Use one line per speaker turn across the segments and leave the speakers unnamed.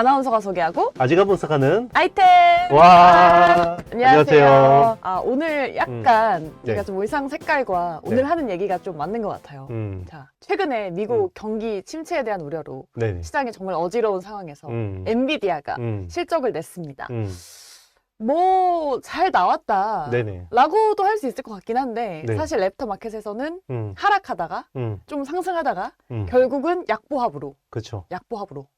아나운서가 소개하고
아지가 분석하는
아이템!
와
안녕하세요. 오늘 약간
네.
제가 좀 의상 색깔과
네.
오늘 하는 얘기가 좀 맞는 것 같아요. 자, 최근에 미국 경기 침체에 대한 우려로
네네.
시장이 정말 어지러운 상황에서
음.
엔비디아가
음.
실적을 냈습니다.
음.
뭐 잘 나왔다
네네.
라고도 할 수 있을 것 같긴 한데
네.
사실 랩터 마켓에서는
음.
하락하다가
음.
좀 상승하다가
음.
결국은 약보합으로
그렇죠.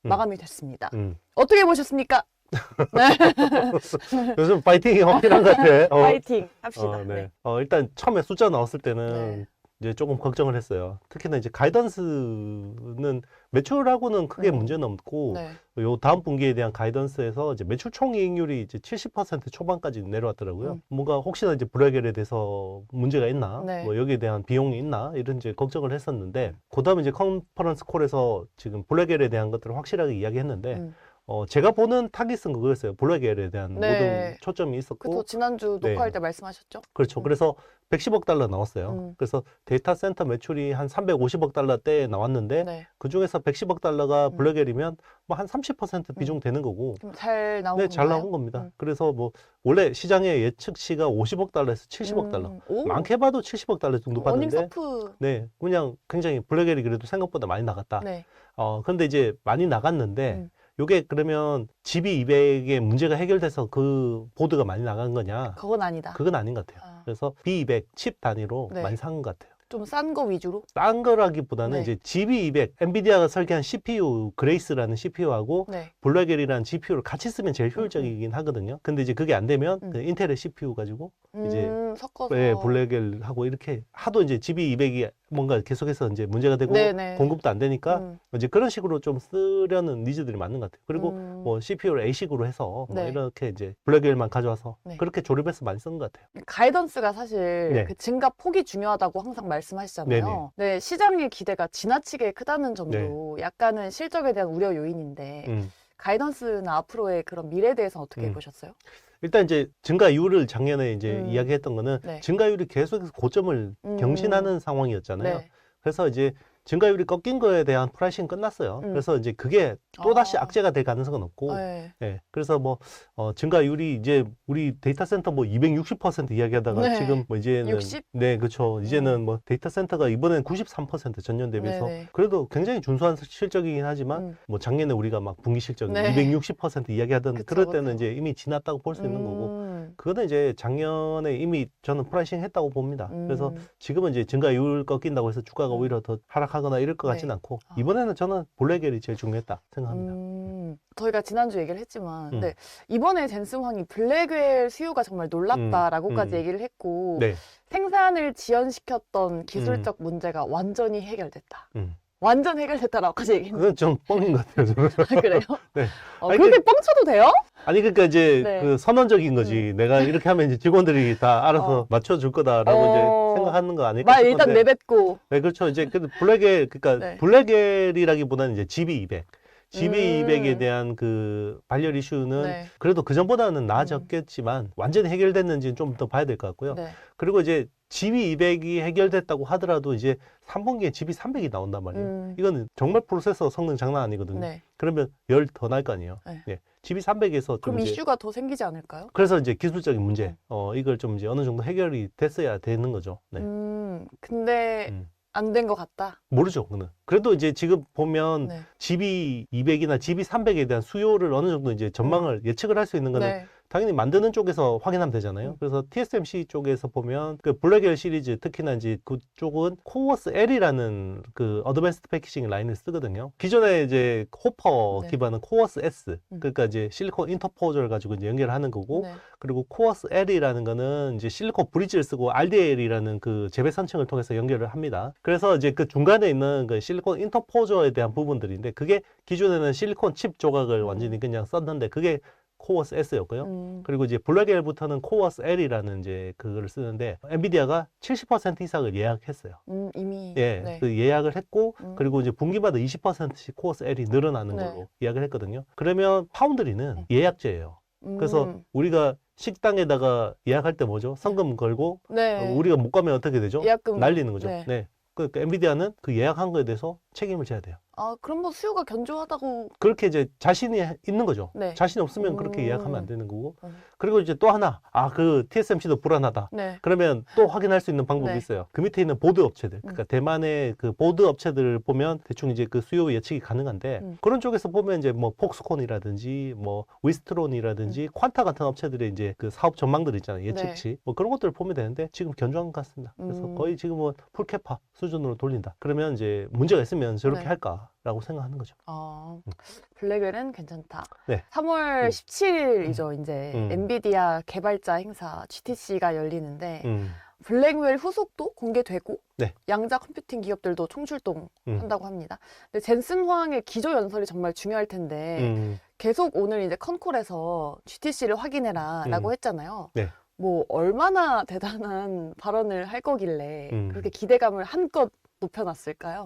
마감이 됐습니다.
음.
어떻게 보셨습니까? 네.
요즘 파이팅이 확실한 것 같아.
파이팅 합시다.
네.
네.
일단 처음에 숫자 나왔을 때는
네.
이제 조금 걱정을 했어요. 특히나 이제 가이던스는 매출하고는 크게 문제는 없고
네.
요 다음 분기에 대한 가이던스에서 이제 매출 총이익률이 이제 70% 초반까지 내려왔더라고요. 뭔가 혹시나 이제 블랙엘에 대해서 문제가 있나,
네.
뭐 여기에 대한 비용이 있나 이런 이제 걱정을 했었는데 그다음에 이제 컨퍼런스 콜에서 지금 블랙엘에 대한 것들을 확실하게 이야기했는데. 제가 보는 타깃은 그거였어요. 블랙엘에 대한
네.
모든 초점이 있었고.
그쵸, 지난주 녹화할
네.
때 말씀하셨죠?
그렇죠. 그래서 110억 달러 나왔어요. 그래서 데이터 센터 매출이 한 350억 달러대에 나왔는데
네.
그 중에서 110억 달러가 블랙엘이면 뭐 한 30% 비중 되는 거고.
좀 잘 나온
네,
건가요?
잘 나온 겁니다. 그래서 뭐 원래 시장의 예측치가 50억 달러에서 70억 달러.
오.
많게 봐도 70억 달러 정도
어닝
봤는데
서프.
네, 그냥 굉장히 블랙엘이 그래도 생각보다 많이 나갔다.
네.
근데 이제 많이 나갔는데 요게 그러면 GB200의 문제가 해결돼서 그 보드가 많이 나간 거냐?
그건 아니다.
그건 아닌 것 같아요. 그래서 B200 칩 단위로
네.
많이 산 것 같아요.
좀 싼 거 위주로?
싼 거라기보다는
네.
이제 GB200, 엔비디아가 설계한 CPU, 그레이스라는 CPU하고
네.
블랙엘이라는 GPU를 같이 쓰면 제일 효율적이긴 하거든요. 근데 이제 그게 안 되면 그 인텔의 CPU 가지고 이제
섞어서.
네, 블랙엘하고 이렇게 하도 이제 GB200이 뭔가 계속해서 이제 문제가 되고
네네.
공급도 안 되니까 이제 그런 식으로 좀 쓰려는 니즈들이 맞는 것 같아요. 그리고 뭐 CPU를 A식으로 해서 뭐
네.
이렇게 이제 블랙엘만 가져와서
네.
그렇게 조립해서 많이 쓴 것 같아요.
가이던스가 사실
네.
그 증가 폭이 중요하다고 항상 말씀하시잖아요. 네, 시장의 기대가 지나치게 크다는 점도 약간은 실적에 대한 우려 요인인데 가이던스나 앞으로의 그런 미래에 대해서 어떻게 보셨어요?
일단 이제 증가율을 작년에 이제 이야기했던 거는
네.
증가율이 계속해서 고점을 경신하는 상황이었잖아요.
네.
그래서 이제 증가율이 꺾인 거에 대한 프라이싱 끝났어요. 그래서 이제 그게 또다시 악재가 될 가능성은 없고,
네.
네. 그래서 뭐, 증가율이 이제 우리 데이터 센터 뭐 260% 이야기하다가
네.
지금 뭐 이제는.
60?
네, 그렇죠. 이제는 뭐 데이터 센터가 이번엔 93% 전년 대비해서
네네.
그래도 굉장히 준수한 실적이긴 하지만 뭐 작년에 우리가 막 분기 실적
네.
260% 이야기하던
그쵸,
그럴 때는
그쵸.
이제 이미 지났다고 볼 수 있는 거고, 그거는 이제 작년에 이미 저는 프라이싱 했다고 봅니다. 그래서 지금은 이제 증가율 꺾인다고 해서 주가가 오히려 더 하락하거나 이럴 것 같진
네.
않고, 이번에는 저는 블랙엘이 제일 중요했다 생각합니다.
저희가 지난주 얘기를 했지만 근데 이번에 젠슨황이 블랙웰 수요가 정말 놀랍다라고까지 얘기를 했고
네.
생산을 지연시켰던 기술적 문제가 완전히 해결됐다. 완전 해결됐다라고까지 얘기했는데
그건 좀 뻥인 것 같아요. 저는.
그래요?
네.
그렇게 뻥쳐도 돼요?
아니 그러니까 이제
네.
그 선언적인 거지. 내가 이렇게 하면 이제 직원들이 다 알아서 맞춰줄 거다라고 이제 생각하는 거 아닐까
말
싶은데.
일단 내뱉고.
네, 그렇죠. 이제 그 블랙엘, 그러니까
네.
블랙엘이라기보다는 이제 GB200. GB200에 대한 그 발열 이슈는
네.
그래도 그 전보다는 나아졌겠지만 완전히 해결됐는지는 좀 더 봐야 될 것 같고요.
네.
그리고 이제 GB200이 해결됐다고 하더라도 이제 3분기에 GB300이 나온단 말이에요. 이거는 정말 프로세서 성능 장난 아니거든요.
네.
그러면 열 더 날 거 아니에요.
네.
네. GB300에서
그럼 이슈가 더 생기지 않을까요?
그래서 이제 기술적인 문제, 이걸 좀 이제 어느 정도 해결이 됐어야 되는 거죠. 네.
근데 안 된 것 같다.
모르죠, 그는. 그래도 이제 지금 보면
네.
GB200이나 GB300에 대한 수요를 어느 정도 이제 전망을 예측을 할 수 있는 거는
네.
당연히 만드는 쪽에서 확인하면 되잖아요. 그래서 TSMC 쪽에서 보면 그 블랙엘 시리즈 특히나 이제 그쪽은 코어스 L이라는 그 어드밴스드 패키징 라인을 쓰거든요. 기존에 이제 호퍼
네.
기반은 코어스 S, 그러니까 이제 실리콘 인터포저를 가지고 이제 연결하는 거고,
네.
그리고 코어스 L이라는 거는 이제 실리콘 브릿지를 쓰고 RDL이라는 그 재배 선층을 통해서 연결을 합니다. 그래서 이제 그 중간에 있는 그 실리콘 인터포저에 대한 부분들인데 그게 기존에는 실리콘 칩 조각을 완전히 그냥 썼는데 그게 코어스 S였고요. 그리고 이제 블랙엘부터는 코어스 L이라는 이제 그거를 쓰는데 엔비디아가 70% 이상을 예약했어요.
이미.
예,
네.
그 예약을 했고 그리고 이제 분기마다 20%씩 코어스 L이 늘어나는
네.
걸로 예약을 했거든요. 그러면 파운드리는 예약제예요. 그래서 우리가 식당에다가 예약할 때 뭐죠? 성금 걸고
네.
우리가 못 가면 어떻게 되죠?
예약금.
날리는 거죠.
네.
네. 그러니까 엔비디아는 그 예약한 거에 대해서 책임을 져야 돼요.
아, 그럼 뭐 수요가 견조하다고.
그렇게 이제 자신이 있는 거죠.
네.
자신이 없으면 그렇게 예약하면 안 되는 거고.
음.
그리고 이제 또 하나, 그 TSMC도 불안하다.
네.
그러면 또 확인할 수 있는 방법이
네.
있어요. 그 밑에 있는 보드 업체들. 그러니까 대만의 그 보드 업체들을 보면 대충 이제 그 수요 예측이 가능한데 그런 쪽에서 보면 이제 뭐 폭스콘이라든지 뭐 위스트론이라든지 퀀타 같은 업체들의 이제 그 사업 전망들 있잖아요. 예측치. 뭐 그런 것들을 보면 되는데 지금 견조한 것 같습니다. 그래서 거의 지금은 풀캐파 수준으로 돌린다. 그러면 이제 문제가 있으면 저렇게
네.
할까라고 생각하는 거죠.
블랙웰은 괜찮다.
네.
3월 17일이죠. 이제 엔비디아 개발자 행사 GTC가 열리는데 블랙웰 후속도 공개되고
네.
양자 컴퓨팅 기업들도 총출동한다고 합니다. 근데 젠슨 황의 기조 연설이 정말 중요할 텐데 계속 오늘 이제 컨콜에서 GTC를 확인해라라고 했잖아요.
네.
뭐 얼마나 대단한 발언을 할 거길래 그렇게 기대감을 한껏 높여놨을까요?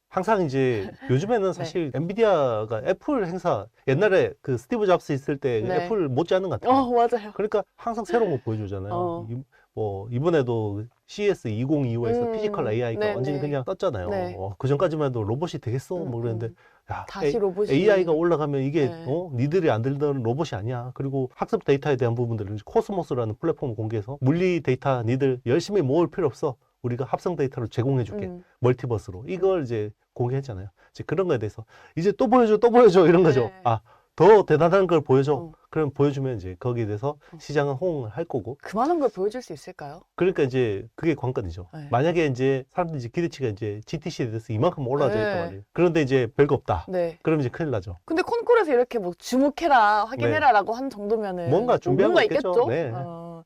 항상 이제 요즘에는 사실 엔비디아가 애플 행사 옛날에 그 스티브 잡스 있을 때
네.
애플 못지않은 것 같아요.
맞아요.
그러니까 항상 새로운 거 보여주잖아요. 뭐 이번에도 CES 2025에서 피지컬 AI가
네네.
완전히 그냥 떴잖아요.
네.
그 전까지만 해도 로봇이 되겠어 뭐 그랬는데 야,
다시 로봇이
AI가 올라가면 이게
네.
니들이 안 들던 로봇이 아니야. 그리고 학습 데이터에 대한 부분들은 코스모스라는 플랫폼을 공개해서 물리 데이터 니들 열심히 모을 필요 없어. 우리가 합성 데이터를 제공해 줄게. 멀티버스로. 이걸 이제 공개했잖아요. 이제 그런 거에 대해서 이제 또 보여줘 이런 거죠.
네.
더 대단한 걸 보여줘. 그럼 보여주면 이제 거기에 대해서 시장은 호응을 할 거고.
그만한 걸 보여줄 수 있을까요?
그러니까 이제 그게 관건이죠.
네.
만약에 이제 사람들이 이제 기대치가 이제 GTC에 대해서 이만큼 올라져 있단
네.
말이에요. 그런데 이제 별거 없다.
네.
그럼 이제 큰일 나죠.
근데 콘콜에서 이렇게 뭐 주목해라, 확인해라라고 한 정도면은
뭔가 준비한
뭔가
거 있겠죠.
있겠죠?
네.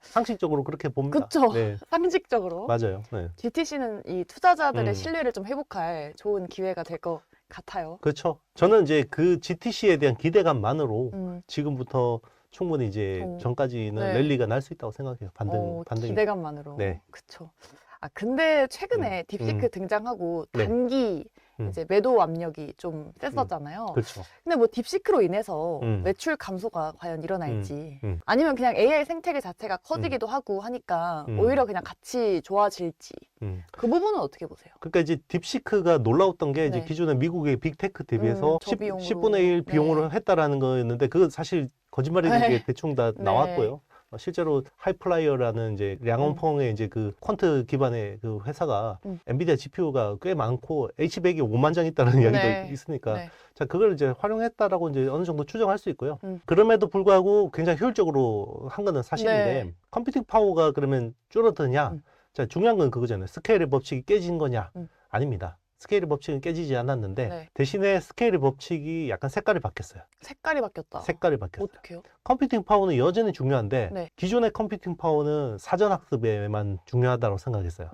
상식적으로 그렇게 봅니다.
그쵸.
네.
상식적으로.
맞아요. 네.
GTC는 이 투자자들의 신뢰를 좀 회복할 좋은 기회가 될 것 같아요.
그렇죠. 저는 이제 그 GTC에 대한 기대감만으로 지금부터 충분히 이제 전까지는
네.
랠리가 날 수 있다고 생각해요. 반등이.
기대감만으로.
네.
그쵸. 근데 최근에 딥시크 등장하고 단기 이제 매도 압력이 좀 셌었잖아요.
그렇죠.
근데 뭐 딥시크로 인해서 매출 감소가 과연 일어날지 아니면 그냥 AI 생태계 자체가 커지기도 하고 하니까 오히려 그냥 같이 좋아질지 그 부분은 어떻게 보세요?
그러니까 이제 딥시크가 놀라웠던 게 이제
네.
기존의 미국의 빅테크 대비해서
저비용으로.
10분의 1 비용으로 했다라는 거였는데 그거 사실 거짓말이는 게 대충 다
네.
나왔고요. 실제로 하이플라이어라는 이제 량원펑의 이제 그 퀀트 기반의 그 회사가 엔비디아 GPU가 꽤 많고 H100이 5만 장 있다는 이야기도 있으니까
네.
자 그걸 이제 활용했다라고 이제 어느 정도 추정할 수 있고요. 그럼에도 불구하고 굉장히 효율적으로 한 거는 사실인데
네.
컴퓨팅 파워가 그러면 줄어드냐? 자 중요한 건 그거잖아요. 스케일의 법칙이 깨진 거냐? 아닙니다. 스케일의 법칙은 깨지지 않았는데 대신에 스케일의 법칙이 약간 색깔이 바뀌었어요.
색깔이 바뀌었다.
색깔이 바뀌었어요.
어떻게요?
컴퓨팅 파워는 여전히 중요한데
네.
기존의 컴퓨팅 파워는 사전 학습에만 중요하다고 생각했어요.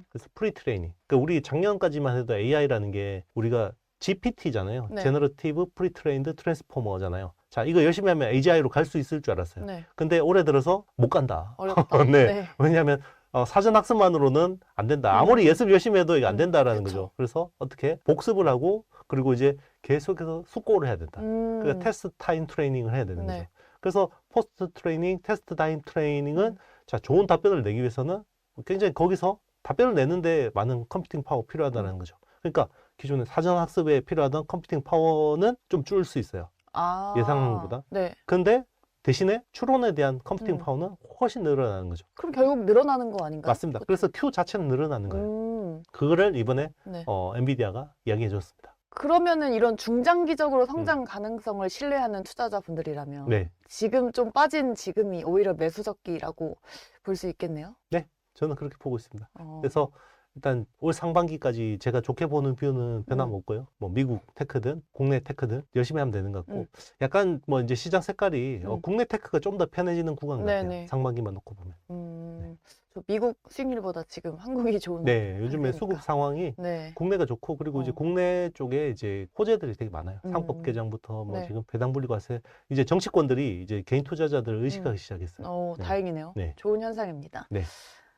그래서 프리트레이닝. 그러니까 우리 작년까지만 해도 AI라는 게 우리가 GPT잖아요.
네.
제너러티브 프리트레인드 트랜스포머잖아요. 자, 이거 열심히 하면 AGI로 갈 수 있을 줄 알았어요.
네.
근데 올해 들어서 못 간다.
어렵다.
네. 왜냐하면 사전 학습만으로는 안 된다. 아무리 예습 열심히 해도 이거 안 된다라는
그쵸.
거죠. 그래서 어떻게 복습을 하고 그리고 이제 계속해서 숙고를 해야 된다. 그러니까 테스트 타임 트레이닝을 해야 되는 거죠. 그래서 포스트 트레이닝, 테스트 타임 트레이닝은 자, 좋은 답변을 내기 위해서는 굉장히 거기서 답변을 내는데 많은 컴퓨팅 파워 필요하다는 거죠. 그러니까 기존의 사전 학습에 필요하던 컴퓨팅 파워는 좀 줄 수 있어요. 예상한 것보다.
네.
근데 대신에 추론에 대한 컴퓨팅 파워는 훨씬 늘어나는 거죠.
그럼 결국 늘어나는 거 아닌가요?
맞습니다. 그래서 Q 자체는 늘어나는 거예요. 그거를 이번에
네.
엔비디아가 이야기해 줬습니다.
그러면은 이런 중장기적으로 성장 가능성을 신뢰하는 투자자분들이라면
네.
지금 좀 빠진 지금이 오히려 매수적기라고 볼 수 있겠네요.
네, 저는 그렇게 보고 있습니다. 그래서 일단 올 상반기까지 제가 좋게 보는 뷰는 변함없고요. 뭐 미국 테크든 국내 테크든 열심히 하면 되는 것 같고 약간 뭐 이제 시장 색깔이 국내 테크가 좀 더 편해지는 구간 같아요.
네네.
상반기만 놓고 보면.
저 미국 수익률보다 지금 한국이 좋은.
네, 요즘에 수급 상황이
네.
국내가 좋고 그리고 이제 국내 쪽에 이제 호재들이 되게 많아요. 상법 개정부터 뭐
네.
지금 배당분리과세 이제 정치권들이 이제 개인 투자자들을 의식하기 시작했어요. 네.
다행이네요.
네.
좋은 현상입니다.
네.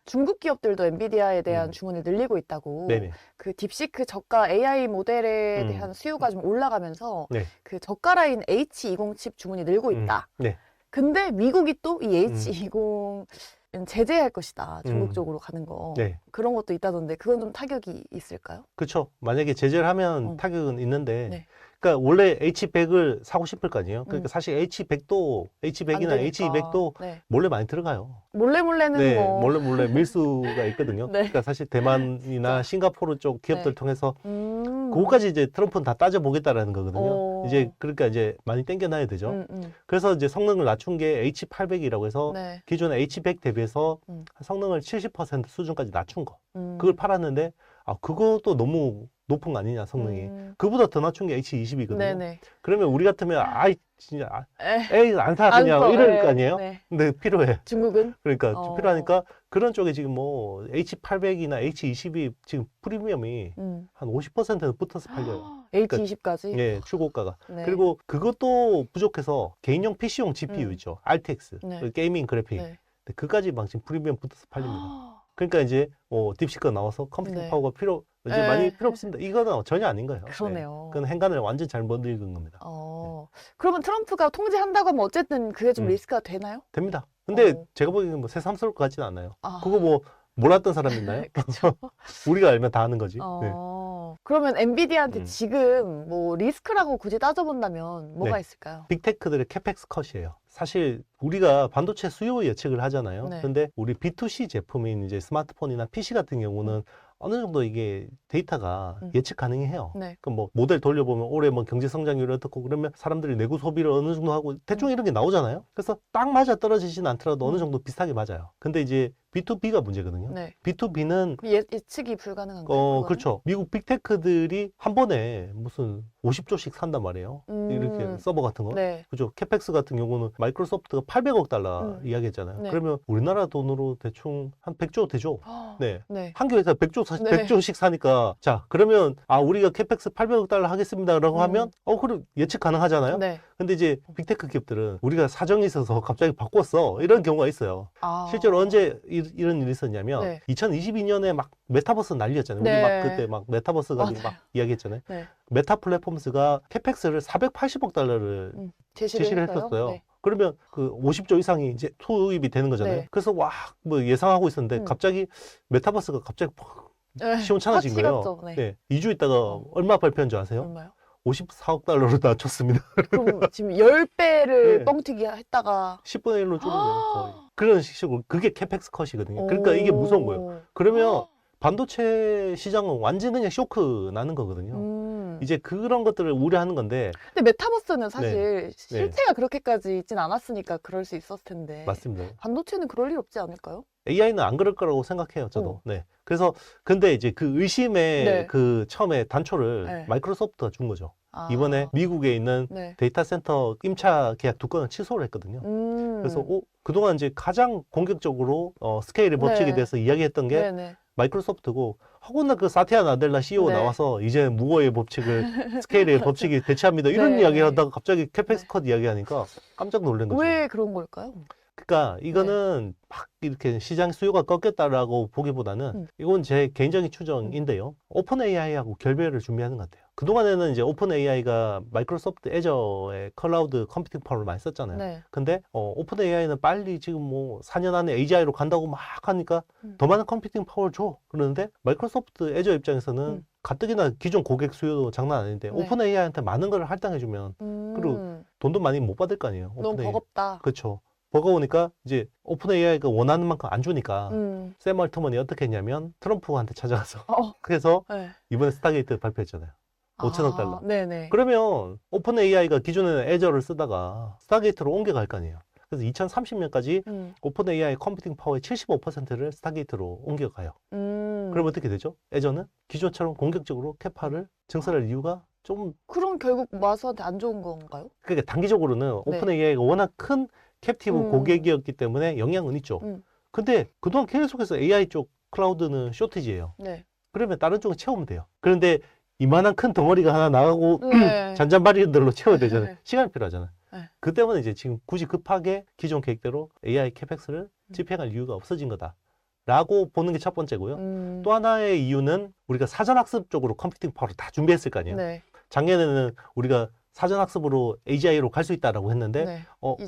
중국 기업들도 엔비디아에 대한 주문이 늘리고 있다고.
네네.
그 딥시크 저가 AI 모델에 대한 수요가 좀 올라가면서
네.
그 저가라인 H20 칩 주문이 늘고 있다.
네.
근데 미국이 또 이 H20 제재할 것이다. 중국
음.
쪽으로 가는 거.
네.
그런 것도 있다던데 그건 좀 타격이 있을까요?
그렇죠. 만약에 제재를 하면
어.
타격은 있는데,
네.
그러니까 원래 H100을 사고 싶을 거 아니에요. 그러니까
음.
사실 H100이나
안 되니까.
H200도
네.
몰래 많이 들어가요.
몰래는
네,
뭐.
몰래 밀수가 있거든요.
네.
그러니까 사실 대만이나 싱가포르 쪽 기업들
네.
통해서
음.
그거까지 이제 트럼프는 다 따져보겠다라는 거거든요.
어.
이제 그러니까 이제 많이 땡겨놔야 되죠. 그래서 이제 성능을 낮춘 게 H800이라고 해서
네.
기존의 H100 대비해서
음.
성능을 70% 수준까지 낮춘 거.
음.
그걸 팔았는데 그것도 너무 높은 거 아니냐 성능이. 그보다 더 낮춘 게 H20이거든요.
네네.
그러면 우리 같으면 아이 진짜
에.
에이 안 사
안
그냥
써.
이럴
네.
거 아니에요.
네.
근데 필요해.
중국은?
그러니까
어.
필요하니까 그런 쪽에 지금 뭐 H800이나 H20이 지금 프리미엄이 한 50%는 붙어서 팔려요.
H20까지?
예, 출고가가.
네.
그리고 그것도 부족해서 개인용 PC용 GPU 있죠. RTX.
네.
그 게이밍 그래픽.
네.
근데 그까지 막 지금 프리미엄 붙어서 팔립니다. 그러니까 이제 딥시크가 나와서 컴퓨팅
네.
파워가 이제
네.
많이 필요 없습니다. 이거는 전혀 아닌 거예요.
그러네요.
그건 행간을 완전 잘못 읽은 겁니다.
그러면 트럼프가 통제한다고 하면 어쨌든 그게 좀
음.
리스크가 되나요?
됩니다. 근데
어.
제가 보기에는 뭐 새삼스러울 것 같지는 않아요.
아.
그거 뭐 몰랐던 사람 있나요?
그쵸.
우리가 알면 다 아는 거지. 네.
그러면 엔비디아한테
음.
지금 뭐 리스크라고 굳이 따져본다면 뭐가
네.
있을까요?
빅테크들의 캐펙스 컷이에요. 사실 우리가 반도체 수요 예측을 하잖아요.
네.
근데 우리 B2C 제품인 이제 스마트폰이나 PC 같은 경우는 어느 정도 이게 데이터가 예측 가능해요.
네.
그 뭐 모델 돌려보면 올해 뭐 경제 성장률이 어떻고 그러면 사람들이 내구 소비를 어느 정도 하고 대충 이런 게 나오잖아요. 그래서 딱 맞아 떨어지진 않더라도 어느 정도 비슷하게 맞아요. 근데 이제 B2B가 문제거든요.
네.
B2B는
예측이 불가능한가요? 그거는?
그렇죠. 미국 빅테크들이 한 번에 무슨 50조씩 산단 말이에요. 이렇게 서버 같은 거.
네.
그죠. 캐펙스 같은 경우는 마이크로소프트가 800억 달러 이야기했잖아요.
네.
그러면 우리나라 돈으로 대충 한 100조 되죠. 네.
네.
한 교회에서 100조씩 사니까 자, 그러면 우리가 캐펙스 800억 달러 하겠습니다라고 하면 그럼 예측 가능하잖아요.
네.
근데 이제 빅테크 기업들은 우리가 사정이 있어서 갑자기 바꿨어. 이런 경우가 있어요. 실제로 언제 이런 일이 있었냐면
네.
2022년에 막 메타버스 난리였잖아요. 우리
네.
막 그때 막 메타버스 가지고
맞아요.
막 이야기했잖아요.
네.
메타 플랫폼스가 캐펙스를 480억 달러를 제시를 했었어요.
네.
그러면 그 50조 이상이 이제 투입이 되는 거잖아요.
네.
그래서 뭐 예상하고 있었는데 갑자기 메타버스가 갑자기
네.
시원찮아진
확
거예요.
식었죠. 네.
네. 2주 있다가 얼마 발표한 줄 아세요?
얼마요?
54억 달러로 낮췄습니다.
그럼 지금 10배를
네.
뻥튀기 했다가
10분의 1로 줄은 거예요. 거의. 그런 식으로 그게 캐펙스 컷이거든요. 그러니까 이게 무서운 거예요. 그러면 반도체 시장은 완전 그냥 쇼크 나는 거거든요. 이제 그런 것들을 우려하는 건데.
근데 메타버스는 사실 실체가 그렇게까지 있진 않았으니까 그럴 수 있었을 텐데.
맞습니다.
반도체는 그럴 일 없지 않을까요?
AI는 안 그럴 거라고 생각해요, 저도. 네. 그래서 근데 이제 그 의심의 그 처음에 단초를 마이크로소프트가 준 거죠. 이번에 미국에 있는 데이터 센터 임차 계약 2건을 취소를 했거든요. 그래서 그동안 이제 가장 공격적으로 스케일의 법칙에 대해서 이야기했던 게 마이크로소프트고, 혹은 그 사티아 나델라 CEO 나와서 이제 무어의 법칙을 스케일의 법칙이 대체합니다. 이런 이야기를 하다가 갑자기 캐펙스 컷 이야기하니까 깜짝 놀란 거죠.
왜 그런 걸까요?
그러니까 이거는 막 이렇게 시장 수요가 꺾였다라고 보기보다는 이건 제 개인적인 추정인데요. 오픈 AI하고 결별을 준비하는 것 같아요. 그동안에는 이제 오픈 AI가 마이크로소프트 애저의 클라우드 컴퓨팅 파워를 많이 썼잖아요. 근데 오픈 AI는 빨리 지금 뭐 4년 안에 AGI로 간다고 막 하니까 더 많은 컴퓨팅 파워를 줘. 그러는데 마이크로소프트 애저 입장에서는 가뜩이나 기존 고객 수요도 장난 아닌데 오픈 AI한테 많은 걸 할당해주면 그리고 돈도 많이 못 받을 거 아니에요.
너무 버겁다.
그렇죠. 버거우니까 이제 오픈 AI가 원하는 만큼 안 주니까 샘 얼트먼이 어떻게 했냐면 트럼프한테 찾아가서 그래서 이번에 스타게이트 발표했잖아요. 5천억 달러.
네네.
그러면 오픈 AI가 기존에는 애저를 쓰다가 스타게이트로 옮겨갈 거 아니에요. 그래서 2030년까지 오픈 AI 컴퓨팅 파워의 75%를 스타게이트로 옮겨가요. 그럼 어떻게 되죠? 애저는 기존처럼 공격적으로 캐파를 증설할 이유가 좀
그럼 결국 마스한테 안 좋은 건가요?
그러니까 단기적으로는 오픈 AI가 워낙 큰 캡티브 고객이었기 때문에 영향은 있죠. 근데 그동안 계속해서 AI 쪽 클라우드는 쇼티지예요. 그러면 다른 쪽은 채우면 돼요. 그런데 이만한 큰 덩어리가 하나 나가고 잔잔바리들로 채워야 되잖아요. 시간이 필요하잖아요. 그 때문에 이제 지금 굳이 급하게 기존 계획대로 AI 캐펙스를 집행할 이유가 없어진 거다라고 보는 게 첫 번째고요. 또 하나의 이유는 우리가 사전학습 쪽으로 컴퓨팅 파워를 다 준비했을 거 아니에요. 작년에는 우리가 사전학습으로 AGI로 갈 수 있다라고 했는데
네.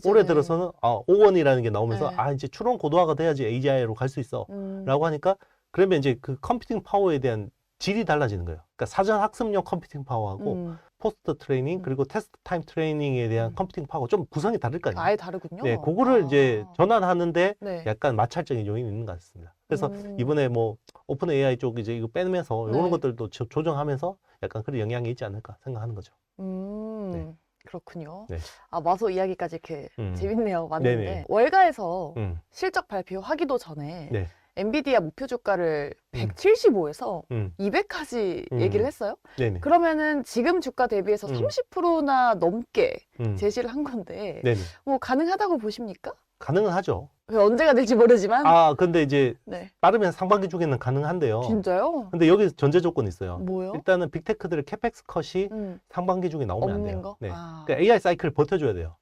올해 들어서는 5원이라는 게 나오면서
네.
이제 추론 고도화가 돼야지 AGI로 갈 수 있어 라고 하니까 그러면 이제 그 컴퓨팅 파워에 대한 질이 달라지는 거예요. 그러니까 사전학습용 컴퓨팅 파워하고 포스트 트레이닝 그리고 테스트 타임 트레이닝에 대한 컴퓨팅 파워 좀 구성이 다를 거 아니에요.
아예 다르군요.
네, 그거를 이제 전환하는데
네.
약간 마찰적인 요인이 있는 것 같습니다. 그래서 이번에 뭐 오픈 AI 쪽 이제 이거 빼면서
네.
이런 것들도 조정하면서 약간 그런 영향이 있지 않을까 생각하는 거죠.
네. 그렇군요.
네.
마소 이야기까지 이렇게 재밌네요. 맞는데
네네.
월가에서 실적 발표하기도 전에
네.
엔비디아 목표 주가를 175에서 200까지 얘기를 했어요.
네네.
그러면은 지금 주가 대비해서 30%나 넘게 제시를 한 건데
네네.
뭐 가능하다고 보십니까?
가능은 하죠.
언제가 될지 모르지만
근데 이제
네.
빠르면 상반기 중에는 가능한데요.
진짜요?
근데 여기 전제 조건이 있어요.
뭐요?
일단은 빅테크들의 캐펙스 컷이 상반기 중에 나오면 안
없는
돼요.
거?
네. 그러니까 AI 사이클을 버텨줘야 돼요.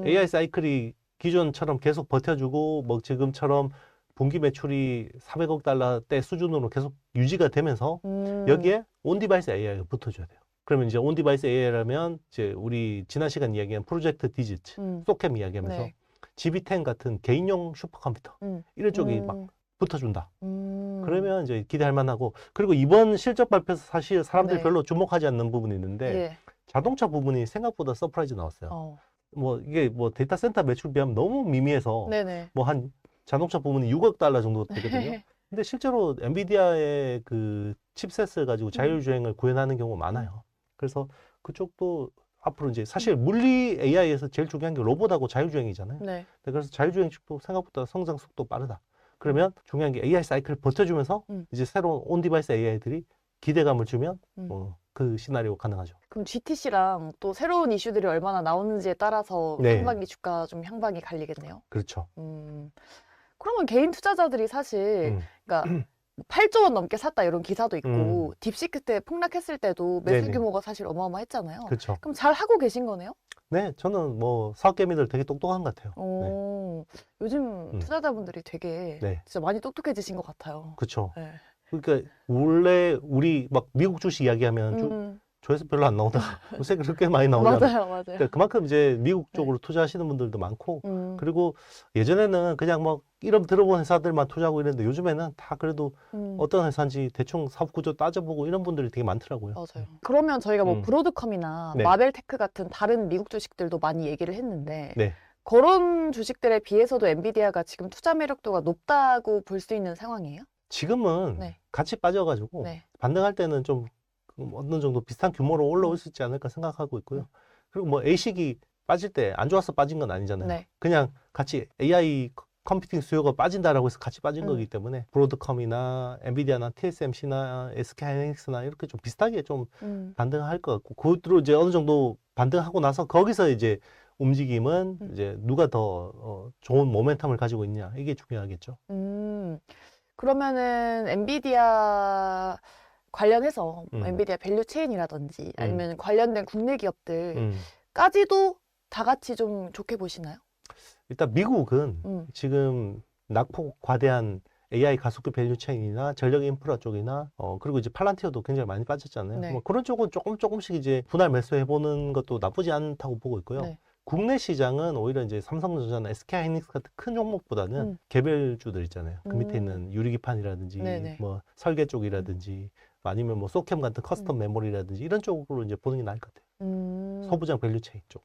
AI 사이클이 기존처럼 계속 버텨주고 뭐 지금처럼 분기 매출이 400억 달러대 수준으로 계속 유지가 되면서 여기에 온디바이스 AI가 붙어줘야 돼요. 그러면 이제 온디바이스 AI라면 이제 우리 지난 시간 이야기한 프로젝트 디지트, 소캠 이야기하면서
네.
GB10 같은 개인용 슈퍼컴퓨터 이런 쪽이 막 붙어준다. 그러면 이제 기대할 만하고 그리고 이번 실적 발표에서 사실 사람들이
네.
별로 주목하지 않는 부분이 있는데
예.
자동차 부분이 생각보다 서프라이즈 나왔어요. 뭐 이게 뭐 데이터 센터 매출 비하면 너무 미미해서
네네.
뭐 한 자동차 부분이 6억 달러 정도 되거든요. 근데 실제로 엔비디아의 그 칩셋을 가지고 자율주행을 구현하는 경우가 많아요. 그래서 그쪽도 앞으로 이제 사실 물리 AI에서 제일 중요한 게 로봇하고 자율주행이잖아요.
네.
그래서 자율주행 쪽도 생각보다 성장 속도 빠르다. 그러면 중요한 게 AI 사이클을 버텨주면서 이제 새로운 온디바이스 AI들이 기대감을 주면 그 시나리오 가능하죠.
그럼 GTC랑 또 새로운 이슈들이 얼마나 나오는지에 따라서
네.
상반기 주가 좀 향방이 갈리겠네요.
그렇죠.
그러면 개인 투자자들이 사실 그러니까 8조 원 넘게 샀다 이런 기사도 있고 딥시크 때 폭락했을 때도 매수
네네.
규모가 사실 어마어마했잖아요.
그렇죠.
그럼 잘 하고 계신 거네요?
네, 저는 뭐 사업개미들 되게 똑똑한 것 같아요. 네.
요즘 투자자분들이 되게
네.
진짜 많이 똑똑해지신 것 같아요.
그렇죠.
네.
그러니까 원래 우리 막 미국 주식 이야기하면 조회수 별로 안 나오다가 요새 그렇게 많이 나오잖아요.
맞아요, 맞아요.
그러니까 그만큼 이제 미국
네.
쪽으로 투자하시는 분들도 많고 그리고 예전에는 그냥 뭐 이름 들어본 회사들만 투자하고 이랬는데 요즘에는 다 그래도 어떤 회사인지 대충 사업 구조 따져보고 이런 분들이 되게 많더라고요.
맞아요. 그러면 저희가 뭐 브로드컴이나
네.
마벨테크 같은 다른 미국 주식들도 많이 얘기를 했는데
네.
그런 주식들에 비해서도 엔비디아가 지금 투자 매력도가 높다고 볼 수 있는 상황이에요?
지금은
네.
같이 빠져가지고
네.
반등할 때는 좀 어느 정도 비슷한 규모로 올라올 수 있지 않을까 생각하고 있고요. 그리고 뭐 A식이 빠질 때 안 좋아서 빠진 건 아니잖아요.
네.
그냥 같이 AI 컴퓨팅 수요가 빠진다라고 해서 같이 빠진 거기 때문에 브로드컴이나 엔비디아나 TSMC나 SK하이닉스나 이렇게 좀 비슷하게 좀 반등할 것 같고 그것으로 이제 어느 정도 반등하고 나서 거기서 이제 움직임은 이제 누가 더 좋은 모멘텀을 가지고 있냐 이게 중요하겠죠.
그러면은 엔비디아 관련해서 엔비디아 밸류 체인이라든지 아니면 관련된 국내 기업들까지도 다 같이 좀 좋게 보시나요?
일단 미국은 지금 낙폭 과대한 AI 가속기 밸류 체인이나 전력 인프라 쪽이나 그리고 이제 팔란티어도 굉장히 많이 빠졌잖아요.
네.
뭐 그런 쪽은 조금씩 이제 분할 매수해 보는 것도 나쁘지 않다고 보고 있고요.
네.
국내 시장은 오히려 이제 삼성전자나 SK하이닉스 같은 큰 종목보다는 개별주들 있잖아요. 그 밑에 있는 유리기판이라든지
네네.
뭐 설계 쪽이라든지 아니면 뭐 소캠 같은 커스텀 메모리라든지 이런 쪽으로 이제 보는 게 나을 것 같아요. 소부장 밸류 체인 쪽.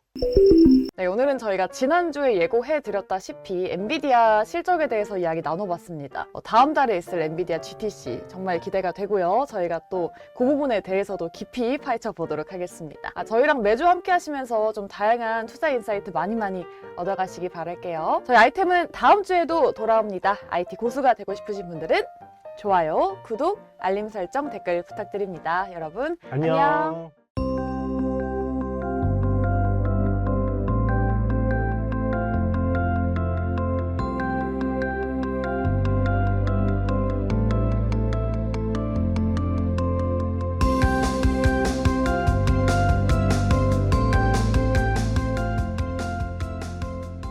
네, 오늘은 저희가 지난주에 예고해드렸다시피 엔비디아 실적에 대해서 이야기 나눠봤습니다. 다음 달에 있을 엔비디아 GTC 정말 기대가 되고요. 저희가 또 그 부분에 대해서도 깊이 파헤쳐 보도록 하겠습니다. 저희랑 매주 함께 하시면서 좀 다양한 투자 인사이트 많이 얻어가시기 바랄게요. 저희 아이템은 다음 주에도 돌아옵니다. IT 고수가 되고 싶으신 분들은 좋아요, 구독, 알림 설정, 댓글 부탁드립니다. 여러분, 안녕.